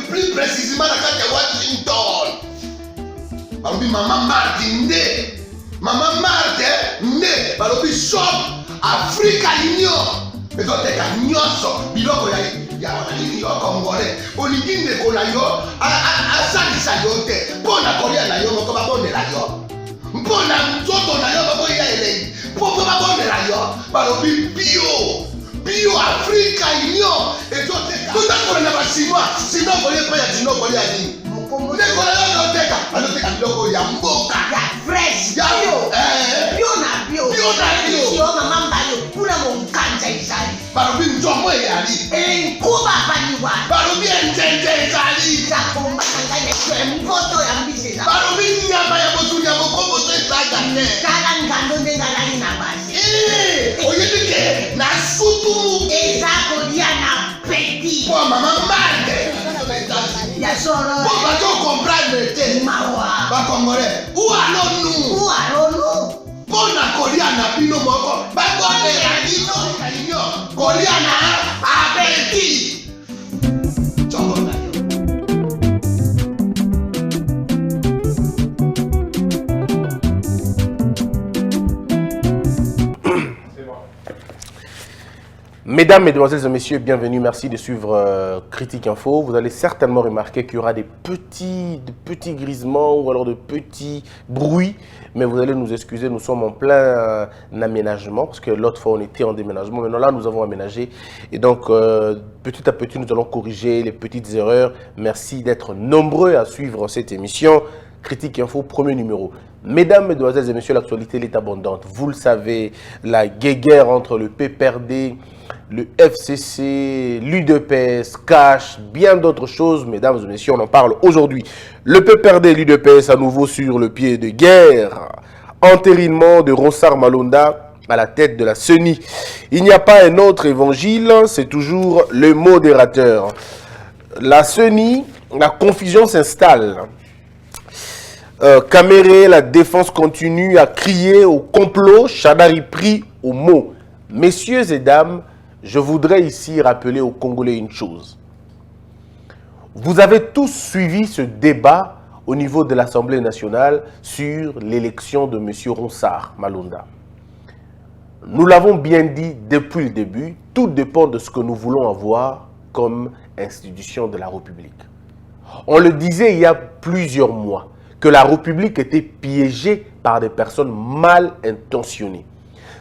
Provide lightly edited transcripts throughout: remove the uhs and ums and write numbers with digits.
Plus précisément, dans Washington. Maman Martin, Maman Martin, balobi shop Africa Union. Mais donc t'es qu'à nyonso, biloko ya wanani yo congolais. Olingi ndeko na yo, asalisa yo te. Mpona kolia na yo moko babondela yo. Mpona nzoto na yo baboya elei. Poko babondela yo, balobi bio Africa Union. Et donc t'es qu'à tout na basinois, sinon kolia pa ya sinon kolia ni. Ndeko na yo teka, aloteka biloko ya mboka. Ya fresh, ya bio na bio. Sio mama mbayo, kuna mkanja izali. Barobi njomo yali. Kuba baniwa. Barobi njenje izali. Zakomba ngane kwe mvoto ya mbise za. Barobi nyama ya botu ya bokombo to isaga ne. Kala ngando ndenga nani na basi. Oyedike na sutu. Ezako dia na petit. Kwa mama mande. Ya soro. Kwa bato comprendre te. Mawa. Ba Congolais. Où allons-nous? Pona kolia na bino moko. Ba kone ya bino. Kolia na abeti. Chongo na yo. Mesdames, Mesdemoiselles et Messieurs, bienvenue, merci de suivre Critique Info. Vous allez certainement remarquer qu'il y aura des petits grisements ou alors de petits bruits, mais vous allez nous excuser, nous sommes en plein aménagement, parce que l'autre fois on était en déménagement, maintenant là nous avons aménagé, et donc petit à petit nous allons corriger les petites erreurs. Merci d'être nombreux à suivre cette émission. Critique Info, premier numéro. Mesdames, Mesdemoiselles et Messieurs, l'actualité est abondante. Vous le savez, la guéguerre entre le PPRD, le FCC, l'UDPS, Cash, bien d'autres choses. Mesdames et Messieurs, on en parle aujourd'hui. Le PPRD et l'UDPS à nouveau sur le pied de guerre. Entérinement de Ronsard Malonda à la tête de la CENI. Il n'y a pas un autre évangile, c'est toujours le modérateur. La CENI, la confusion s'installe. Caméré, la défense continue à crier au complot, Chadari pris au mot. Messieurs et dames, je voudrais ici rappeler aux Congolais une chose. Vous avez tous suivi ce débat au niveau de l'Assemblée nationale sur l'élection de M. Ronsard Malonda. Nous l'avons bien dit depuis le début, tout dépend de ce que nous voulons avoir comme institution de la République. On le disait il y a plusieurs mois, que la République était piégée par des personnes mal intentionnées.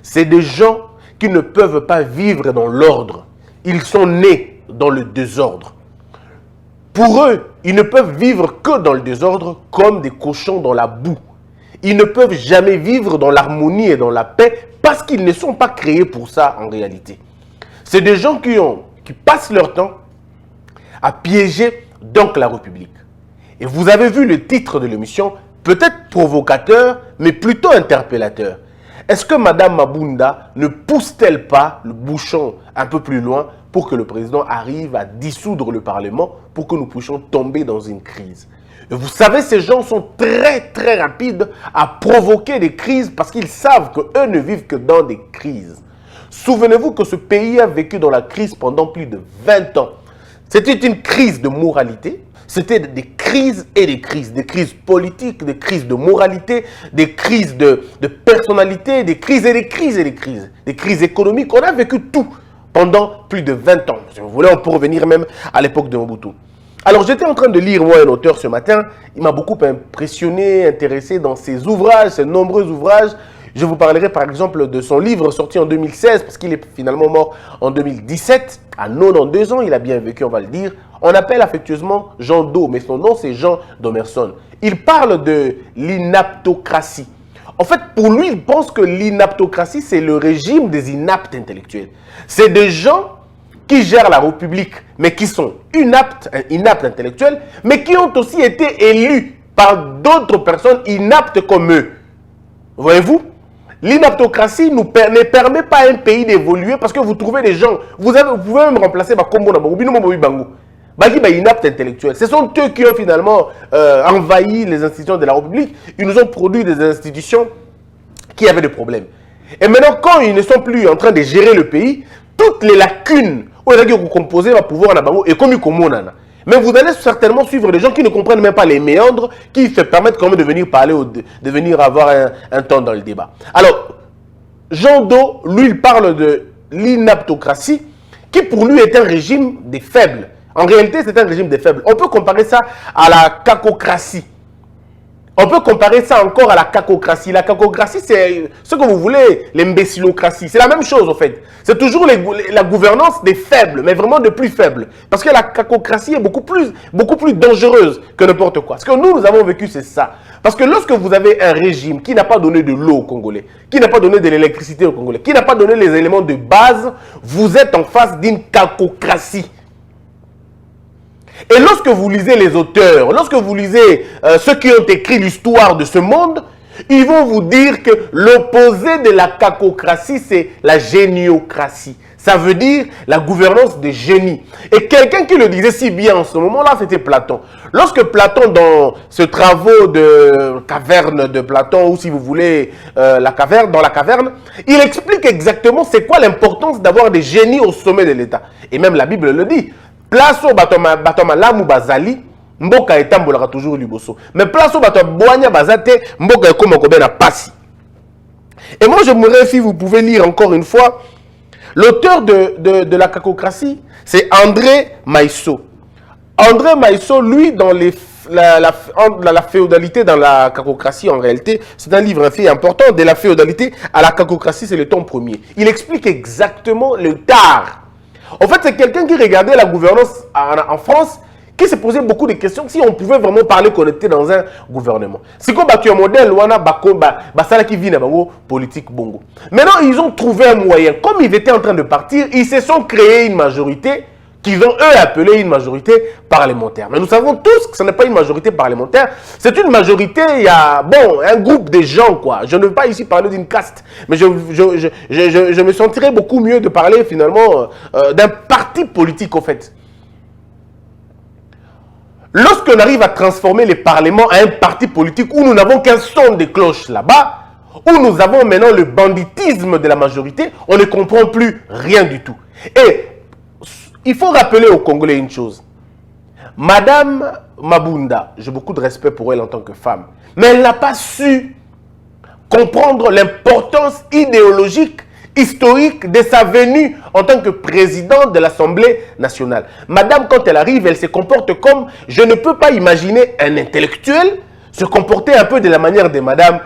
C'est des gens qui ne peuvent pas vivre dans l'ordre. Ils sont nés dans le désordre. Pour eux, ils ne peuvent vivre que dans le désordre comme des cochons dans la boue. Ils ne peuvent jamais vivre dans l'harmonie et dans la paix parce qu'ils ne sont pas créés pour ça en réalité. C'est des gens qui passent leur temps à piéger donc la République. Et vous avez vu le titre de l'émission, peut-être provocateur, mais plutôt interpellateur. Est-ce que Mme Mabunda ne pousse-t-elle pas le bouchon un peu plus loin pour que le président arrive à dissoudre le Parlement, pour que nous puissions tomber dans une crise? Et vous savez, ces gens sont très rapides à provoquer des crises parce qu'ils savent qu'eux ne vivent que dans des crises. Souvenez-vous que ce pays a vécu dans la crise pendant plus de 20 ans. C'était une crise de moralité. C'était des crises et des crises politiques, des crises de moralité, des crises de personnalité, des crises et des crises économiques. On a vécu tout pendant plus de 20 ans. Si vous voulez, on peut revenir même à l'époque de Mobutu. Alors j'étais en train de lire, moi, un auteur ce matin. Il m'a beaucoup impressionné, intéressé dans ses ouvrages, ses nombreux ouvrages. Je vous parlerai par exemple de son livre sorti en 2016, parce qu'il est finalement mort en 2017. À 92 ans, il a bien vécu, on va le dire. On appelle affectueusement Jean Do, mais son nom c'est Jean Domerson. Il parle de l'inaptocratie. En fait, pour lui, il pense que l'inaptocratie, c'est le régime des inaptes intellectuels. C'est des gens qui gèrent la République, mais qui sont inaptes intellectuels, mais qui ont aussi été élus par d'autres personnes inaptes comme eux. Voyez-vous? L'inaptocratie ne permet pas à un pays d'évoluer parce que vous trouvez des gens, vous pouvez même remplacer Bakombo Bango. Inaptes intellectuels. Ce sont eux qui ont finalement envahi les institutions de la République. Ils nous ont produit des institutions qui avaient des problèmes. Et maintenant, quand ils ne sont plus en train de gérer le pays, toutes les lacunes Pour les gens qui composent le pouvoir na bango et comme ils commonana. Mais vous allez certainement suivre des gens qui ne comprennent même pas les méandres, qui se permettent quand même de venir parler, de venir avoir un temps dans le débat. Alors, Jean Do, lui, il parle de l'inaptocratie, qui pour lui est un régime des faibles. En réalité, c'est un régime des faibles. On peut comparer ça à la cacocratie. On peut comparer ça encore à la cacocratie. La cacocratie, c'est ce que vous voulez, l'imbécilocratie. C'est la même chose, en fait. C'est toujours la gouvernance des faibles, mais vraiment de plus faibles. Parce que la cacocratie est beaucoup plus dangereuse que n'importe quoi. Ce que nous avons vécu, c'est ça. Parce que lorsque vous avez un régime qui n'a pas donné de l'eau aux Congolais, qui n'a pas donné de l'électricité aux Congolais, qui n'a pas donné les éléments de base, vous êtes en face d'une cacocratie. Et lorsque vous lisez les auteurs, lorsque vous lisez ceux qui ont écrit l'histoire de ce monde, ils vont vous dire que l'opposé de la cacocratie, c'est la géniocratie. Ça veut dire la gouvernance des génies. Et quelqu'un qui le disait si bien en ce moment-là, c'était Platon. Lorsque Platon, dans ce travaux de caverne de Platon, ou si vous voulez, dans la caverne, il explique exactement c'est quoi l'importance d'avoir des génies au sommet de l'État. Et même la Bible le dit. Place au batoma lamu bazali, mboka etambolaka toujours liboso. Mais place au batoma boanya bazate, mboka ekoma kobena pasi. Et moi je me réfie, vous pouvez lire encore une fois, l'auteur de la cacocratie, c'est André Maïsso. André Maïsso, lui, dans la féodalité dans la cacocratie, en réalité, c'est un livre assez important. De la féodalité à la cacocratie, c'est le tome premier. Il explique exactement le tard. En fait, c'est quelqu'un qui regardait la gouvernance en France, qui se posait beaucoup de questions si on pouvait vraiment parler qu'on était dans un gouvernement. C'est comme un modèle, qui vit dans politique bongo. Maintenant, ils ont trouvé un moyen. Comme ils étaient en train de partir, ils se sont créés une majorité qu'ils ont, eux, appelée une majorité parlementaire. Mais nous savons tous que ce n'est pas une majorité parlementaire. C'est une majorité, il y a, un groupe de gens, quoi. Je ne veux pas ici parler d'une caste, mais je me sentirais beaucoup mieux de parler, finalement, d'un parti politique, en fait. Lorsqu'on arrive à transformer les parlements en un parti politique où nous n'avons qu'un son de cloche là-bas, où nous avons maintenant le banditisme de la majorité, on ne comprend plus rien du tout. Et il faut rappeler aux Congolais une chose. Madame Mabunda, j'ai beaucoup de respect pour elle en tant que femme, mais elle n'a pas su comprendre l'importance idéologique, historique de sa venue en tant que présidente de l'Assemblée nationale. Madame, quand elle arrive, elle se comporte comme, je ne peux pas imaginer un intellectuel se comporter un peu de la manière de Madame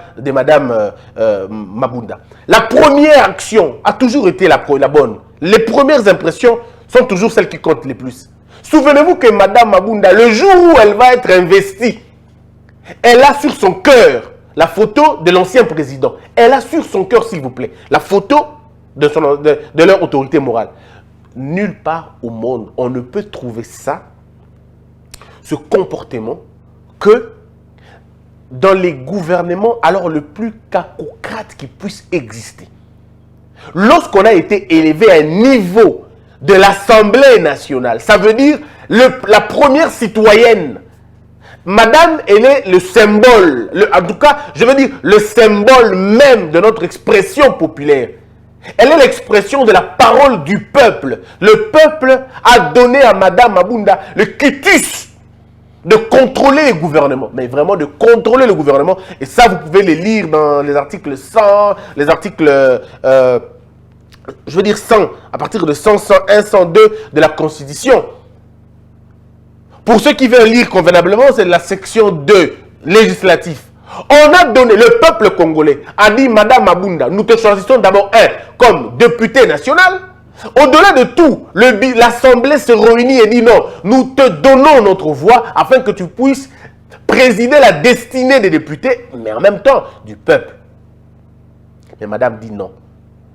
Mabunda. La première action a toujours été la bonne. Les premières impressions sont toujours celles qui comptent les plus. Souvenez-vous que Madame Mabunda, le jour où elle va être investie, elle a sur son cœur la photo de l'ancien président. Elle a sur son cœur, s'il vous plaît, la photo de leur autorité morale. Nulle part au monde, on ne peut trouver ça, ce comportement, que dans les gouvernements, alors le plus cacocrate qui puisse exister. Lorsqu'on a été élevé à un niveau de l'Assemblée nationale, ça veut dire la première citoyenne. Madame, elle est le symbole, en tout cas, je veux dire, le symbole même de notre expression populaire. Elle est l'expression de la parole du peuple. Le peuple a donné à Madame Mabunda le quitus de contrôler le gouvernement, mais vraiment de contrôler le gouvernement. Et ça, vous pouvez les lire dans les articles 100, les articles, je veux dire 100, à partir de 100, 101, 102 de la Constitution. Pour ceux qui veulent lire convenablement, c'est la section 2, législatif. On a donné, le peuple congolais a dit, Madame Mabunda, nous te choisissons d'abord comme député national. Au-delà de tout, l'Assemblée se réunit et dit non, nous te donnons notre voix afin que tu puisses présider la destinée des députés, mais en même temps du peuple. Mais Madame dit non,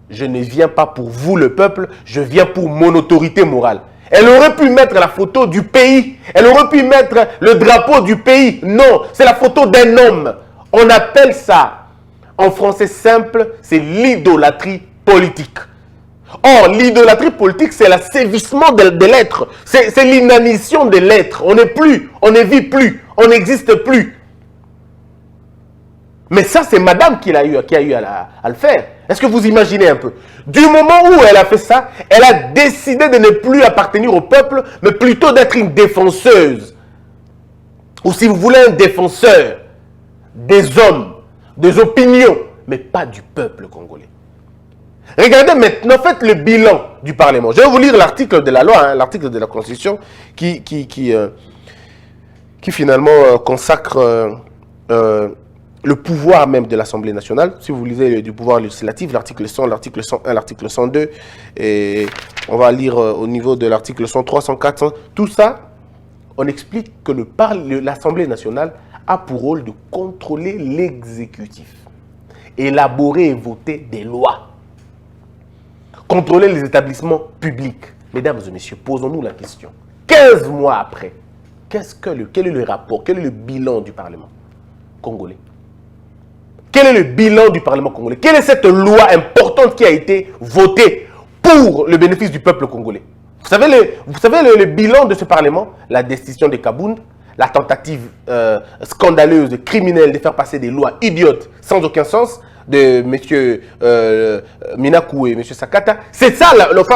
je ne viens pas pour vous le peuple, je viens pour mon autorité morale. Elle aurait pu mettre la photo du pays, elle aurait pu mettre le drapeau du pays. Non, c'est la photo d'un homme. On appelle ça, en français simple, c'est l'idolâtrie politique. Or, l'idolâtrie politique, c'est l'assévissement de l'être. C'est l'inanition de l'être. On n'est plus, on ne vit plus, on n'existe plus. Mais ça, c'est Madame qui a eu à le faire. Est-ce que vous imaginez un peu? Du moment où elle a fait ça, elle a décidé de ne plus appartenir au peuple, mais plutôt d'être une défenseuse. Ou si vous voulez, un défenseur des hommes, des opinions, mais pas du peuple congolais. Regardez maintenant, faites le bilan du Parlement. Je vais vous lire l'article de la loi, hein, l'article de la Constitution qui finalement consacre le pouvoir même de l'Assemblée nationale. Si vous lisez du pouvoir législatif, l'article 100, l'article 101, l'article 102, et on va lire au niveau de l'article 103, 104, 100, tout ça, on explique que l'Assemblée nationale a pour rôle de contrôler l'exécutif, élaborer et voter des lois, contrôler les établissements publics. Mesdames et messieurs, posons-nous la question. 15 mois après, quel est le rapport, quel est le bilan du Parlement congolais? Quel est le bilan du Parlement congolais? Quelle est cette loi importante qui a été votée pour le bénéfice du peuple congolais? Vous savez le bilan de ce Parlement? La destitution de Kabound, la tentative scandaleuse, criminelle de faire passer des lois idiotes sans aucun sens de M. Minakou et M. Sakata. C'est ça,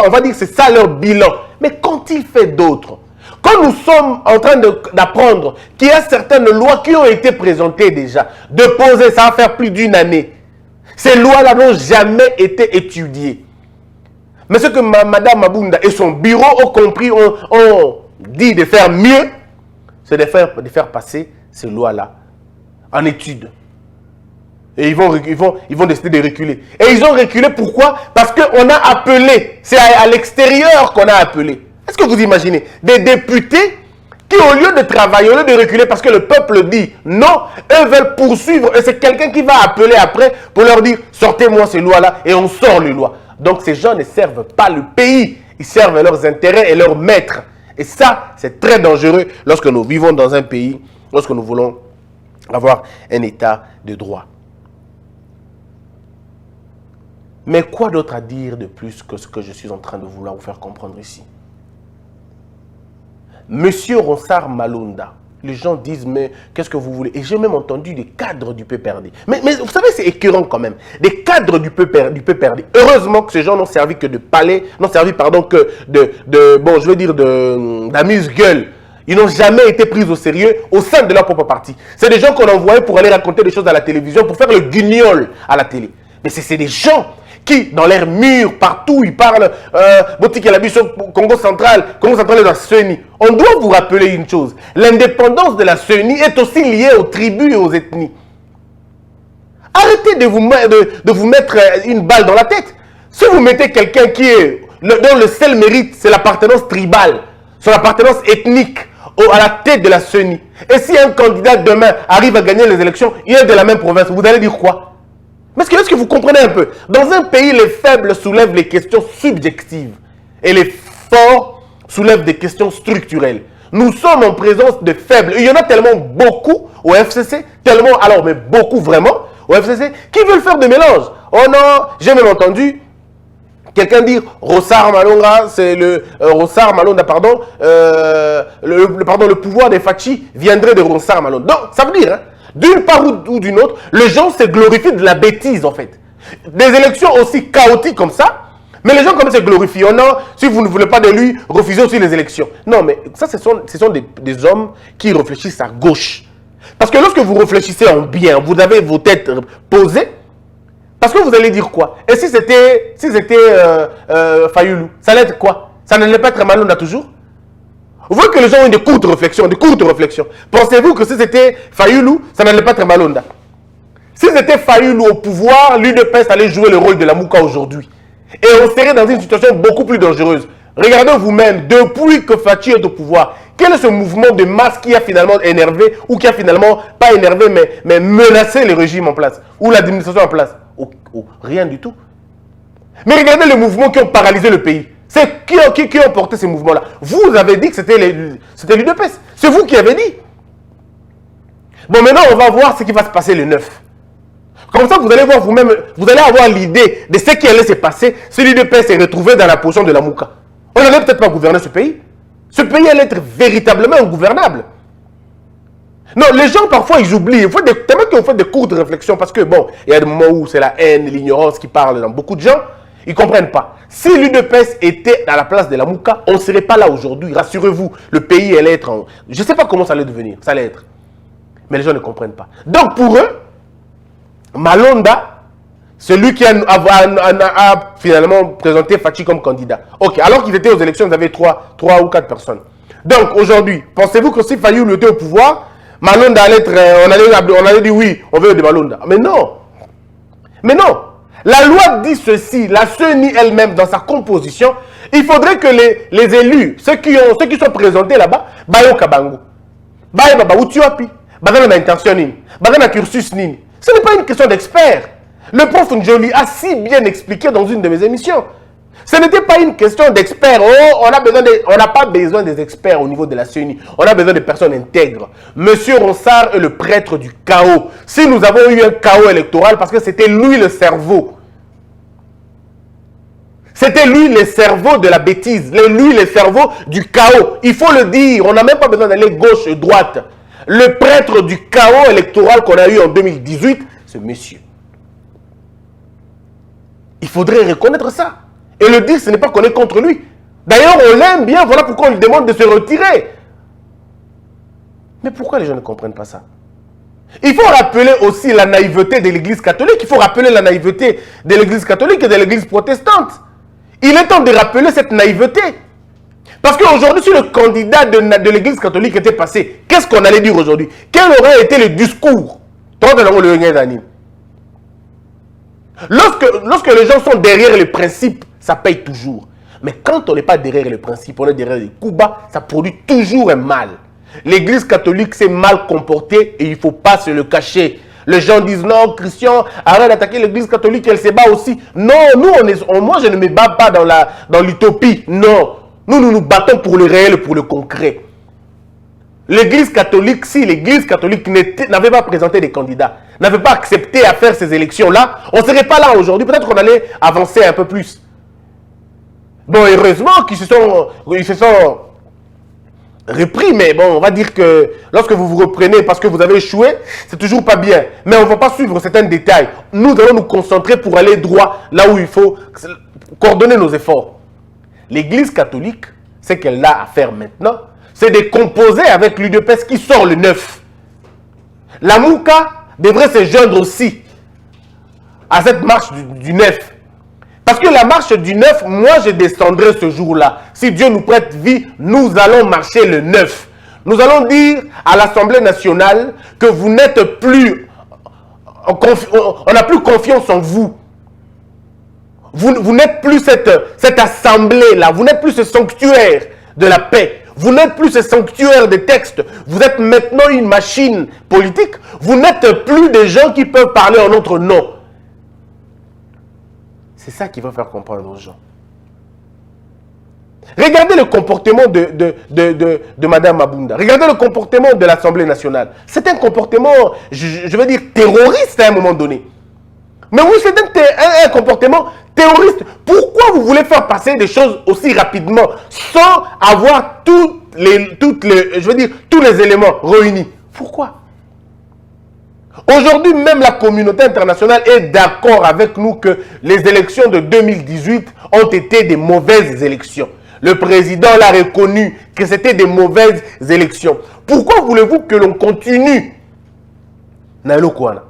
on va dire que c'est ça leur bilan. Mais qu'ont-ils fait d'autre? Quand nous sommes en train d'apprendre qu'il y a certaines lois qui ont été présentées déjà, déposées, ça va faire plus d'une année. Ces lois-là n'ont jamais été étudiées. Mais ce que Mme Mabunda et son bureau ont compris, ont dit de faire mieux, c'est de faire passer ces lois-là en étude. Et ils vont décider de reculer. Et ils ont reculé pourquoi? Parce qu'on a appelé, c'est à l'extérieur qu'on a appelé. Est-ce que vous imaginez? Des députés qui, au lieu de travailler, au lieu de reculer parce que le peuple dit non, eux veulent poursuivre. Et c'est quelqu'un qui va appeler après pour leur dire sortez-moi ces lois-là et on sort les lois. Donc ces gens ne servent pas le pays, ils servent leurs intérêts et leurs maîtres. Et ça, c'est très dangereux lorsque nous vivons dans un pays, lorsque nous voulons avoir un état de droit. Mais quoi d'autre à dire de plus que ce que je suis en train de vouloir vous faire comprendre ici? Monsieur Ronsard Malonda, les gens disent, mais qu'est-ce que vous voulez? Et j'ai même entendu des cadres du PPRD. Mais vous savez, c'est écœurant quand même. Des cadres du PPRD. Heureusement que ces gens n'ont servi que de palais, n'ont servi, pardon, que bon, je veux dire, d'amuse-gueule. Ils n'ont jamais été pris au sérieux au sein de leur propre parti. C'est des gens qu'on envoyait pour aller raconter des choses à la télévision, pour faire le guignol à la télé. Mais c'est des gens qui, dans leurs murs, partout, ils parlent, Botik et la Congo central est la CENI. On doit vous rappeler une chose. L'indépendance de la CENI est aussi liée aux tribus et aux ethnies. Arrêtez de vous mettre une balle dans la tête. Si vous mettez quelqu'un dont le seul mérite, c'est l'appartenance tribale, son appartenance ethnique à la tête de la CENI, et si un candidat demain arrive à gagner les élections, il est de la même province, vous allez dire quoi? Mais est-ce que vous comprenez un peu? Dans un pays, les faibles soulèvent les questions subjectives et les forts soulèvent des questions structurelles. Nous sommes en présence de faibles. Il y en a tellement beaucoup au FCC, tellement, alors, mais beaucoup vraiment au FCC, qui veulent faire des mélanges. Oh non, j'ai même entendu quelqu'un dire Ronsard Malonda, c'est Ronsard Malonda, pardon, le pouvoir des Fachi viendrait de Ronsard Malonda. Donc, ça veut dire, hein, d'une part ou d'une autre, les gens se glorifient de la bêtise en fait. Des élections aussi chaotiques comme ça, mais les gens comme ça se glorifient. Oh non, si vous ne voulez pas de lui, refusez aussi les élections. Non, mais ça, ce sont des hommes qui réfléchissent à gauche. Parce que lorsque vous réfléchissez en bien, vous avez vos têtes posées, parce que vous allez dire quoi? Et si c'était Fayoulou, ça allait être quoi? Ça n'allait pas être Malonda toujours? Vous voyez que les gens ont des courtes réflexions, Pensez-vous que si c'était Fayoulou, ça n'allait pas être Malonda? Si c'était Fayoulou au pouvoir, l'UDPS allait jouer le rôle de la Mouka aujourd'hui. Et on serait dans une situation beaucoup plus dangereuse. Regardez vous-même, depuis que Fachi est au pouvoir, quel est ce mouvement de masse qui a finalement énervé, ou qui a finalement, pas énervé, mais menacé le régime en place, ou l'administration en place? Rien du tout. Mais regardez les mouvements qui ont paralysé le pays. C'est qui ont porté ces mouvements-là? Vous avez dit que c'était l'UDPS. C'est vous qui avez dit. Bon, maintenant, on va voir ce qui va se passer le 9. Comme ça, vous allez voir vous-même, vous allez avoir l'idée de ce qui allait se passer si l'UDPS s'est retrouvé dans la position de la Mouka. On n'allait peut-être pas gouverner ce pays. Ce pays allait être véritablement ingouvernable. Non, les gens, parfois, ils oublient. Il faut tellement qu'ils ont fait des cours de réflexion parce que, bon, il y a des moments où c'est la haine, l'ignorance qui parlent dans beaucoup de gens. Ils ne comprennent pas. Si l'UDPS était à la place de la Mouka, on ne serait pas là aujourd'hui. Rassurez-vous, le pays allait être en... Je ne sais pas comment ça allait devenir. Ça allait être. Mais les gens ne comprennent pas. Donc, pour eux, Malonda, celui qui a finalement présenté Fachi comme candidat. Ok, alors qu'ils étaient aux élections, ils avaient 3 ou 4 personnes. Donc, aujourd'hui, pensez-vous que si Fayou était au pouvoir, Malonda allait être... on allait dire oui, on veut de Malonda. Mais non. Mais non. La loi dit ceci, la CENI elle-même, dans sa composition, il faudrait que les élus, ceux qui sont présentés là-bas, Bayo Kabango, Bayo Baba Utiwapi, Bayo na intention nini, Bayo na cursus nini. Ce n'est pas une question d'expert. Le prof Njoli a si bien expliqué dans une de mes émissions. Ce n'était pas une question d'experts. Oh, on n'a pas besoin des experts au niveau de la CENI. On a besoin de personnes intègres. Monsieur Ronsard est le prêtre du chaos. Si nous avons eu un chaos électoral, parce que c'était lui le cerveau. C'était lui le cerveau de la bêtise. Lui le cerveau du chaos. Il faut le dire. On n'a même pas besoin d'aller gauche et droite. Le prêtre du chaos électoral qu'on a eu en 2018, c'est monsieur. Il faudrait reconnaître ça. Et le dire, ce n'est pas qu'on est contre lui. D'ailleurs, on l'aime bien, voilà pourquoi on lui demande de se retirer. Mais pourquoi les gens ne comprennent pas ça? Il faut rappeler aussi la naïveté de l'Église catholique. Il faut rappeler la naïveté de l'Église catholique et de l'Église protestante. Il est temps de rappeler cette naïveté. Parce qu'aujourd'hui, si le candidat de l'Église catholique était passé, qu'est-ce qu'on allait dire aujourd'hui? Quel aurait été le discours? Lorsque les gens sont derrière les principes, ça paye toujours. Mais quand on n'est pas derrière les principes, on est derrière les coups bas, ça produit toujours un mal. L'Église catholique s'est mal comportée et il ne faut pas se le cacher. Les gens disent non, Christian, arrête d'attaquer l'Église catholique, elle se bat aussi. Non, moi je ne me bats pas dans l'utopie. Non, nous nous battons pour le réel, pour le concret. L'Église catholique, si l'Église catholique n'avait pas présenté des candidats, n'avait pas accepté à faire ces élections-là, on ne serait pas là aujourd'hui. Peut-être qu'on allait avancer un peu plus. Bon, heureusement qu'ils se sont repris, mais bon, on va dire que lorsque vous vous reprenez parce que vous avez échoué, c'est toujours pas bien. Mais on ne va pas suivre certains détails. Nous allons nous concentrer pour aller droit là où il faut coordonner nos efforts. L'Église catholique, ce qu'elle a à faire maintenant, c'est de composer avec l'UDPS qui sort le 9. La Mouka devrait se joindre aussi à cette marche du 9. Parce que la marche du 9, moi je descendrai ce jour-là. Si Dieu nous prête vie, nous allons marcher le 9. Nous allons dire à l'Assemblée nationale que vous n'êtes plus... On n'a plus confiance en vous. Vous n'êtes plus cette assemblée-là. Vous n'êtes plus ce sanctuaire de la paix. Vous n'êtes plus ce sanctuaire des textes. Vous êtes maintenant une machine politique. Vous n'êtes plus des gens qui peuvent parler en notre nom. C'est ça qui va faire comprendre aux gens. Regardez le comportement de Mme Mabunda. Regardez le comportement de l'Assemblée nationale. C'est un comportement, je vais dire, terroriste à un moment donné. Mais oui, c'est un comportement terroriste. Pourquoi vous voulez faire passer des choses aussi rapidement sans avoir tous les éléments réunis? Pourquoi? Aujourd'hui, même la communauté internationale est d'accord avec nous que les élections de 2018 ont été des mauvaises élections. Le président l'a reconnu que c'était des mauvaises élections. Pourquoi voulez-vous que l'on continue? La loi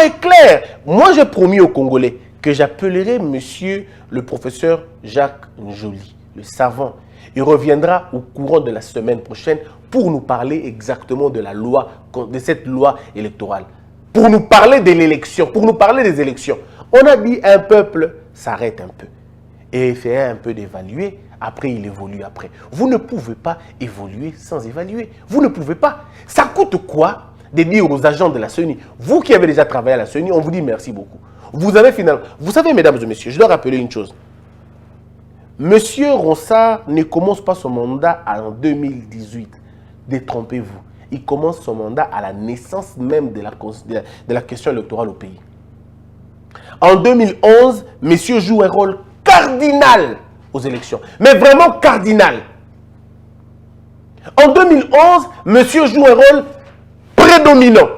est claire. Moi, j'ai promis aux Congolais que j'appellerai monsieur le professeur Jacques Njoli, le savant. Il reviendra au courant de la semaine prochaine pour nous parler exactement de la loi, de cette loi électorale. Pour nous parler de l'élection, pour nous parler des élections. On a dit un peuple s'arrête un peu et fait un peu d'évaluer. Après, il évolue après. Vous ne pouvez pas évoluer sans évaluer. Vous ne pouvez pas. Ça coûte quoi de dire aux agents de la CENI, vous qui avez déjà travaillé à la CENI, on vous dit merci beaucoup. Vous avez finalement... Vous savez, mesdames et messieurs, je dois rappeler une chose. Monsieur Ronsard ne commence pas son mandat en 2018. Détrompez-vous. Il commence son mandat à la naissance même de la question électorale au pays. En 2011, monsieur joue un rôle cardinal aux élections. Mais vraiment cardinal. En 2011, monsieur joue un rôle prédominant.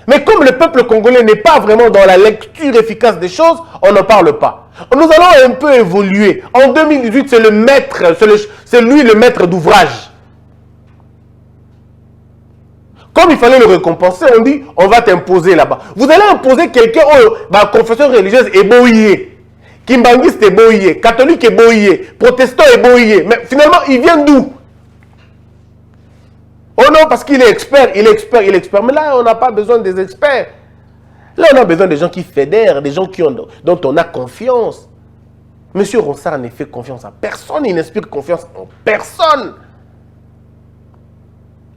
Mais comme le peuple congolais n'est pas vraiment dans la lecture efficace des choses, on n'en parle pas. Nous allons un peu évoluer. En 2018, c'est le maître, c'est lui le maître d'ouvrage. Comme il fallait le récompenser, on dit, on va t'imposer là-bas. Vous allez imposer quelqu'un, confession religieuse est boyé. Kimbangiste est boyé. Catholique est boyé. Protestant est boyé. Mais finalement, il vient d'où? Oh non, parce qu'il est expert, il est expert, il est expert. Mais là, on n'a pas besoin des experts. Là, on a besoin des gens qui fédèrent, des gens dont on a confiance. Monsieur Ronsard ne fait confiance à personne, il n'inspire confiance en personne.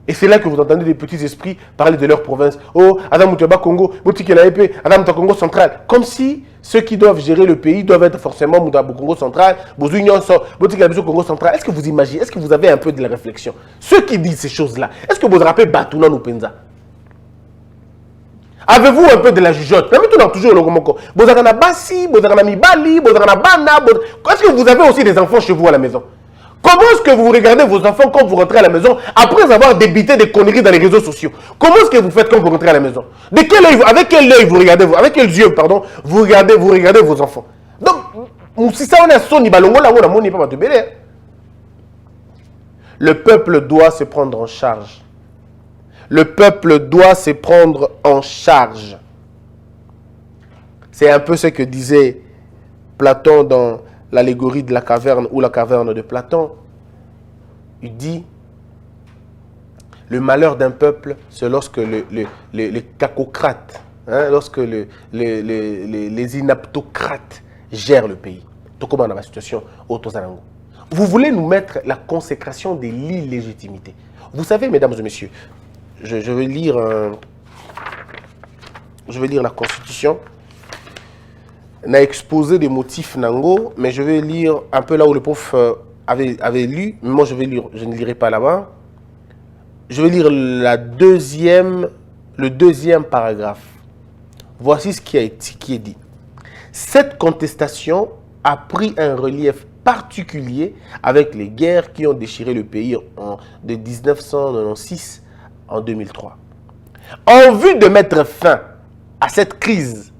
Et c'est là que vous entendez des petits esprits parler de leur province. Oh, Adam Mouteba Congo, Boutique la épée, Adam Mouteba Congo central. Comme si ceux qui doivent gérer le pays doivent être forcément Mouteba Congo central, Bouzounion, Boutique la Congo central. Est-ce que vous imaginez, est-ce que vous avez un peu de la réflexion? Ceux qui disent ces choses-là, est-ce que vous vous rappelez Batouna Nupenza? Avez-vous un peu de la jugeote? Même tout dans toujours le Romoko. Bozarana Bassi, Bozarana Mibali, Bozarana Bana. Est-ce que vous avez aussi des enfants chez vous à la maison? Comment est-ce que vous regardez vos enfants quand vous rentrez à la maison après avoir débité des conneries dans les réseaux sociaux? Comment est-ce que vous faites quand vous rentrez à la maison? De quel œil, avec quel œil vous regardez, avec quels yeux, pardon, vous regardez vos enfants? Donc, si ça on a sonné, le peuple doit se prendre en charge. Le peuple doit se prendre en charge. C'est un peu ce que disait Platon dans l'allégorie de la caverne ou la caverne de Platon. Il dit, le malheur d'un peuple, c'est lorsque les cacocrates, lorsque les inaptocrates gèrent le pays. Tout comme dans la situation au Tozalango. Vous voulez nous mettre la consécration de l'illégitimité. Vous savez, mesdames et messieurs, je vais lire la Constitution. On a exposé des motifs Nango, mais je vais lire un peu là où le prof avait lu. Mais moi, je ne lirai pas là-bas. Je vais lire le deuxième paragraphe. Voici ce qui est dit. Cette contestation a pris un relief particulier avec les guerres qui ont déchiré le pays de 1996 en 2003. En vue de mettre fin à cette crise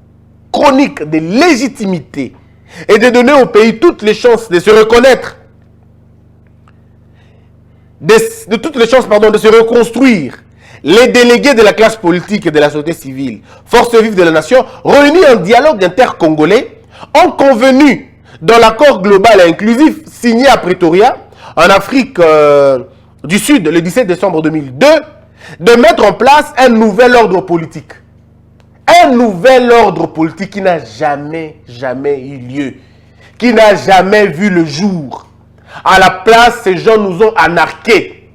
chronique de légitimité et de donner au pays toutes les chances de se reconnaître, de se reconstruire, les délégués de la classe politique et de la société civile, forces vives de la nation, réunis en dialogue inter-congolais, ont convenu dans l'accord global et inclusif signé à Pretoria, en Afrique du Sud, le 17 décembre 2002, de mettre en place un nouvel ordre politique. Un nouvel ordre politique qui n'a jamais eu lieu, qui n'a jamais vu le jour. À la place, ces gens nous ont arnaqués.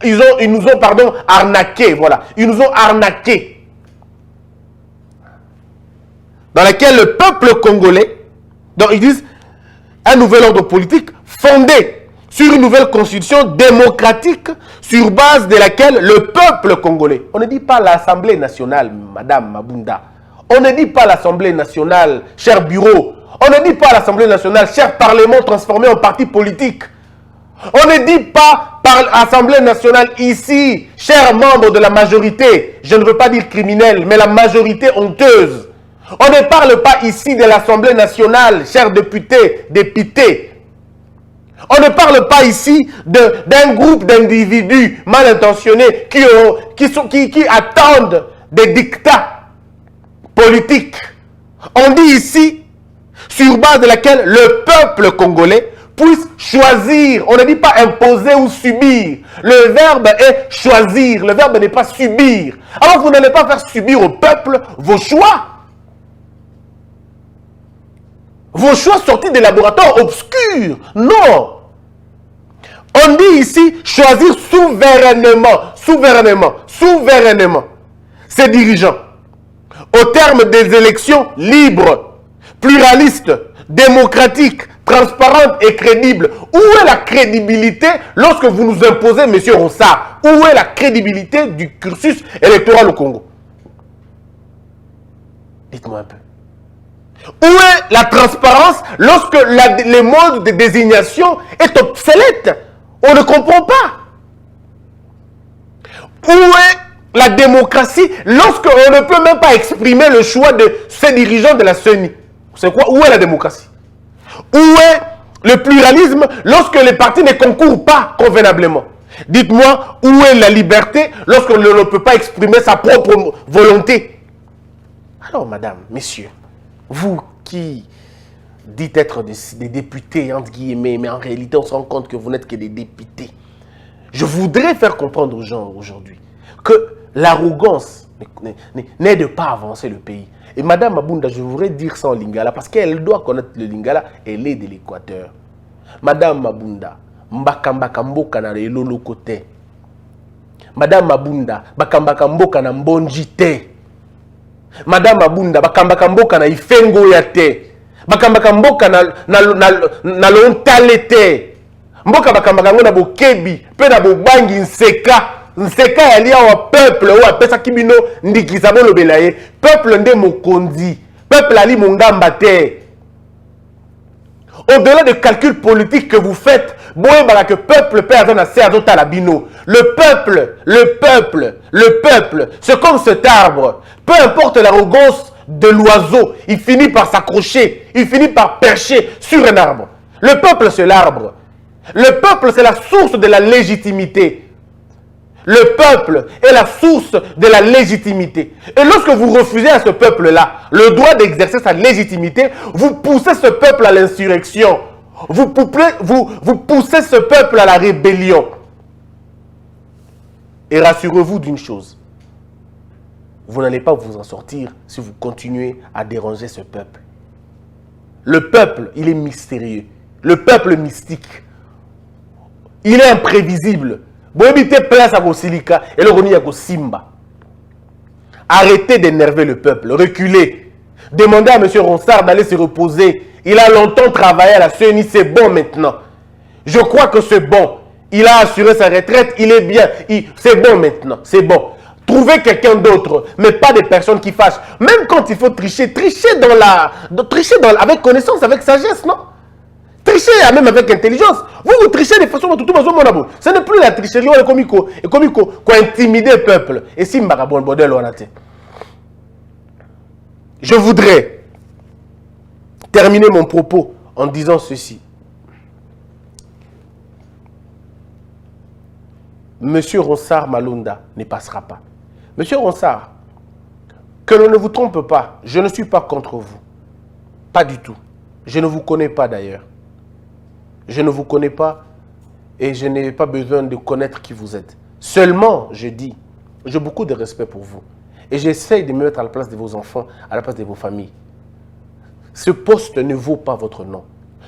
Ils nous ont arnaqués, voilà. Ils nous ont arnaqués. Dans laquelle le peuple congolais, donc ils disent, un nouvel ordre politique fondé sur une nouvelle constitution démocratique sur base de laquelle le peuple congolais, on ne dit pas l'Assemblée nationale, Madame Mabunda, on ne dit pas l'Assemblée nationale, cher bureau, on ne dit pas l'Assemblée nationale, cher Parlement transformé en parti politique, on ne dit pas par Assemblée nationale ici, chers membres de la majorité, je ne veux pas dire criminelle, mais la majorité honteuse. On ne parle pas ici de l'Assemblée nationale, chers députés, députés. On ne parle pas ici d'un groupe d'individus mal intentionnés qui attendent des dictats politiques. On dit ici, sur base de laquelle le peuple congolais puisse choisir. On ne dit pas imposer ou subir. Le verbe est choisir. Le verbe n'est pas subir. Alors vous n'allez pas faire subir au peuple vos choix. Vos choix sortis des laboratoires obscurs. Non. On dit ici choisir souverainement ses dirigeants. Au terme des élections libres, pluralistes, démocratiques, transparentes et crédibles. Où est la crédibilité lorsque vous nous imposez, M. Ronsard? Où est la crédibilité du cursus électoral au Congo? Dites-moi un peu. Où est la transparence lorsque les modes de désignation est obsolète? On ne comprend pas. Où est la démocratie lorsqu'on ne peut même pas exprimer le choix de ces dirigeants de la CENI? C'est quoi? Où est la démocratie? Où est le pluralisme lorsque les partis ne concourent pas convenablement? Dites-moi, où est la liberté lorsqu'on ne peut pas exprimer sa propre volonté? Alors, madame, messieurs, vous qui dites être des députés, entre guillemets, mais en réalité, on se rend compte que vous n'êtes que des députés. Je voudrais faire comprendre aux gens aujourd'hui que l'arrogance n'aide pas à avancer le pays. Et madame Mabunda, je voudrais dire ça en lingala, parce qu'elle doit connaître le lingala, elle est de l'Équateur. Madame Mabunda, mbakambaka mboka na lelo côté. Madame Mabunda, bakambaka mboka na mbonji te. Madame Mabunda, bakambaka mboka na ifengo ya te. Bakambaka mboka na lontale te. Mboka bakambaka ngo na bokebi, pe na bobangi nseka. Nseka ya lia wa peuple ou apesa kibino ndikisa bo lobela ye. Peuple nde mokonzi. Peuple ali mongamba te. Au-delà des calculs politiques que vous faites, que peuple perd un assez à la bino. Le peuple, c'est comme cet arbre. Peu importe l'arrogance de l'oiseau, il finit par s'accrocher, il finit par percher sur un arbre. Le peuple, c'est l'arbre. Le peuple, c'est la source de la légitimité. Le peuple est la source de la légitimité. Et lorsque vous refusez à ce peuple-là le droit d'exercer sa légitimité, vous poussez ce peuple à l'insurrection. Vous poussez ce peuple à la rébellion. Et rassurez-vous d'une chose. Vous n'allez pas vous en sortir si vous continuez à déranger ce peuple. Le peuple, il est mystérieux. Le peuple mystique. Il est imprévisible. Place à Silika et le Roni à Simba. Arrêtez d'énerver le peuple, reculez. Demandez à M. Ronsard d'aller se reposer. Il a longtemps travaillé à la CENI, c'est bon maintenant. Je crois que c'est bon. Il a assuré sa retraite, il est bien. C'est bon maintenant, c'est bon. Trouvez quelqu'un d'autre, mais pas des personnes qui fâchent. Même quand il faut tricher, tricher avec connaissance, avec sagesse, non? Trichez même avec intelligence. Vous trichez de façon tout le ce n'est plus la tricherie, on est comico. Et comico, quoi intimider le peuple. Et si Mbarabon Bodel, on a été. Je voudrais terminer mon propos en disant ceci. Monsieur Ronsard Malunda ne passera pas. Monsieur Ronsard, que l'on ne vous trompe pas, je ne suis pas contre vous. Pas du tout. Je ne vous connais pas d'ailleurs. Je ne vous connais pas et je n'ai pas besoin de connaître qui vous êtes. Seulement, je dis, j'ai beaucoup de respect pour vous. Et j'essaye de me mettre à la place de vos enfants, à la place de vos familles. Ce poste ne vaut pas votre nom.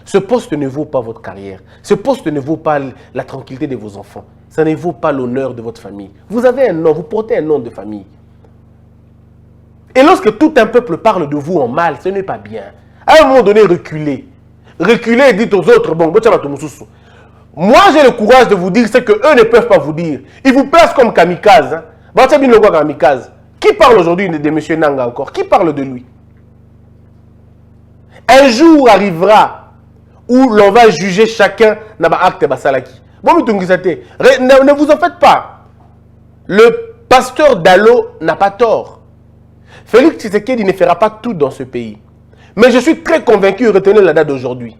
Ce poste ne vaut pas votre carrière. Ce poste ne vaut pas la tranquillité de vos enfants. Ça ne vaut pas l'honneur de votre famille. Vous avez un nom, vous portez un nom de famille. Et lorsque tout un peuple parle de vous en mal, ce n'est pas bien. À un moment donné, reculez. Reculez et dites aux autres, bon, moi j'ai le courage de vous dire ce qu'eux ne peuvent pas vous dire. Ils vous placent comme kamikaze. Hein? Qui parle aujourd'hui de M. Nanga encore? Qui parle de lui? Un jour arrivera où l'on va juger chacun dans l'acte basalaki. Ne vous en faites pas. Le pasteur Dalo n'a pas tort. Félix Tshisekedi ne fera pas tout dans ce pays. Mais je suis très convaincu, retenez la date d'aujourd'hui.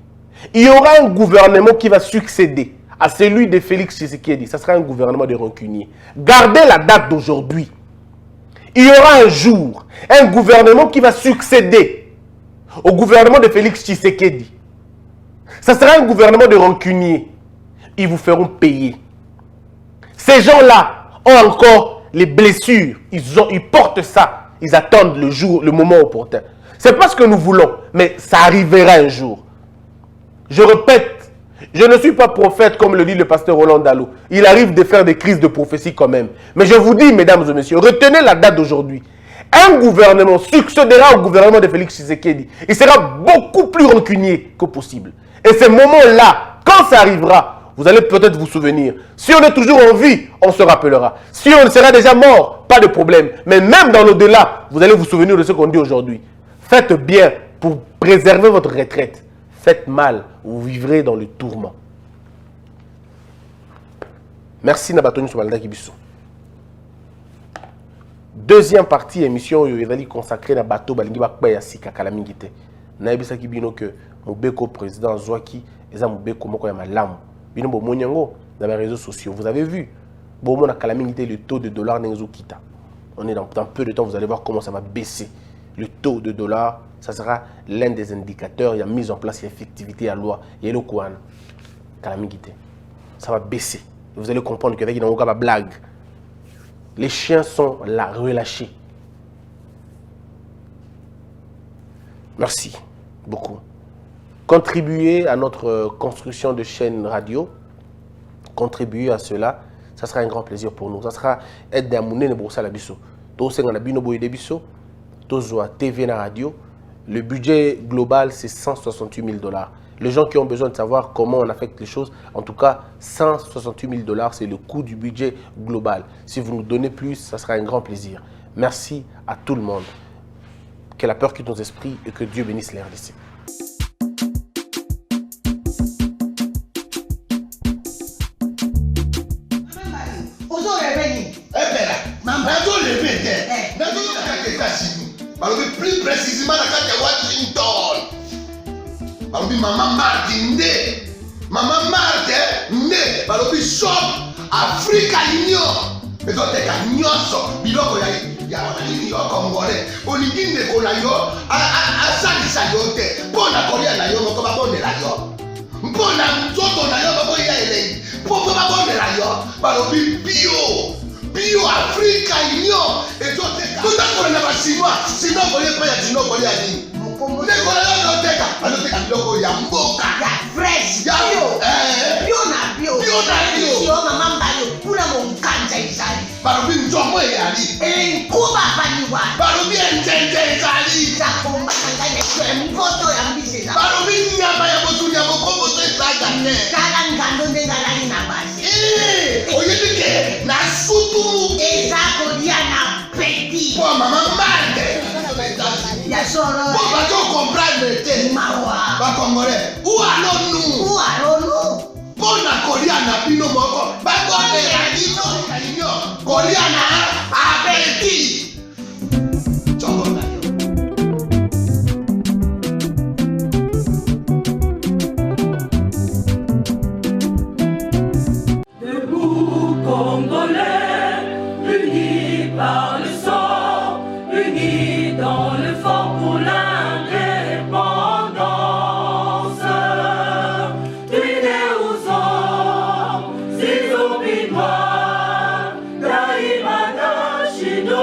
Il y aura un gouvernement qui va succéder à celui de Félix Tshisekedi. Ce sera un gouvernement de rancuniers. Gardez la date d'aujourd'hui. Il y aura un jour un gouvernement qui va succéder au gouvernement de Félix Tshisekedi. Ce sera un gouvernement de rancuniers. Ils vous feront payer. Ces gens-là ont encore les blessures. Ils portent ça. Ils attendent le moment opportun. C'est pas ce que nous voulons, mais ça arrivera un jour. Je répète, je ne suis pas prophète comme le dit le pasteur Roland Dalo. Il arrive de faire des crises de prophétie quand même. Mais je vous dis, mesdames et messieurs, retenez la date d'aujourd'hui. Un gouvernement succédera au gouvernement de Félix Tshisekedi. Il sera beaucoup plus rancunier que possible. Et ce moment-là, quand ça arrivera, vous allez peut-être vous souvenir. Si on est toujours en vie, on se rappellera. Si on sera déjà mort, pas de problème. Mais même dans l'au-delà, vous allez vous souvenir de ce qu'on dit aujourd'hui. Faites bien pour préserver votre retraite. Faites mal, vous vivrez dans le tourment. Merci Nabatoni Soubalda Kibiso. Deuxième partie émission est consacrée à bateau balingi bakpa ya sika kala mingite. Na ebisa kibino que Mobeko président Zwaki eza Mobeko moko ya malamu. Bino bo monyango dans les réseaux sociaux. Vous avez vu bon mon kala mingite le taux de dollar n'enzo kita. On est dans peu de temps, vous allez voir comment ça va baisser. Le taux de dollar, ça sera l'un des indicateurs. Il y a mise en place l'effectivité à la loi. Il y a le Kouan. Kalamigité. Ça va baisser. Et vous allez comprendre qu'avec une blague, les chiens sont là, relâchés. Merci beaucoup. Contribuez à notre construction de chaîne radio. Contribuez à cela. Ça sera un grand plaisir pour nous. Ça sera aide à Mouné Nebroussa la Bisso. TV na radio. Le budget global, c'est 168 000 $. Les gens qui ont besoin de savoir comment on affecte les choses, en tout cas, 168 000 $, c'est le coût du budget global. Si vous nous donnez plus, ça sera un grand plaisir. Merci à tout le monde. Que la peur quitte nos esprits et que Dieu bénisse les RDC. Plus précisément dans Washington. Maman Martin Maman Martin Balobi shop Africa Union. Mais donc t'es qu'à nyonso biloko ya wanini yo congolais. Olingi ndeko na yo asalisa yo te. Mpona kolia na yo moko babondela yo. Mpona nzoto na yo bako ya elei. Poko babondela yo. Balobi bio Africa Union. Et donc t'es qu'à tout à na basinois. Sinon kolia pa ya sinon kolia nini. Ndeko na yo teka. Anoteka biloko ya mboka. Ya fresh. Bio na bio. Yo mama mbayo kuna monkanja izali. Balobi nzomo eyali. Nkuba baniwa. Balobi enjenje ezali. Zakomba kanganya kwe mpoto ya mbise za. Balobi nyama ya botu ya bokombo to ezaga te. Kala ngando ndengalani na basi. Oyebike na sutu. Ezako dia na peti. Po mama mande. Ya soro. Po bato comprendre te. Mawa. Ba congolais. Où allons-nous? Pona kolia na bino moko. Ba konde ya bino. Kolia na appétit. Chongo. Daima na shindo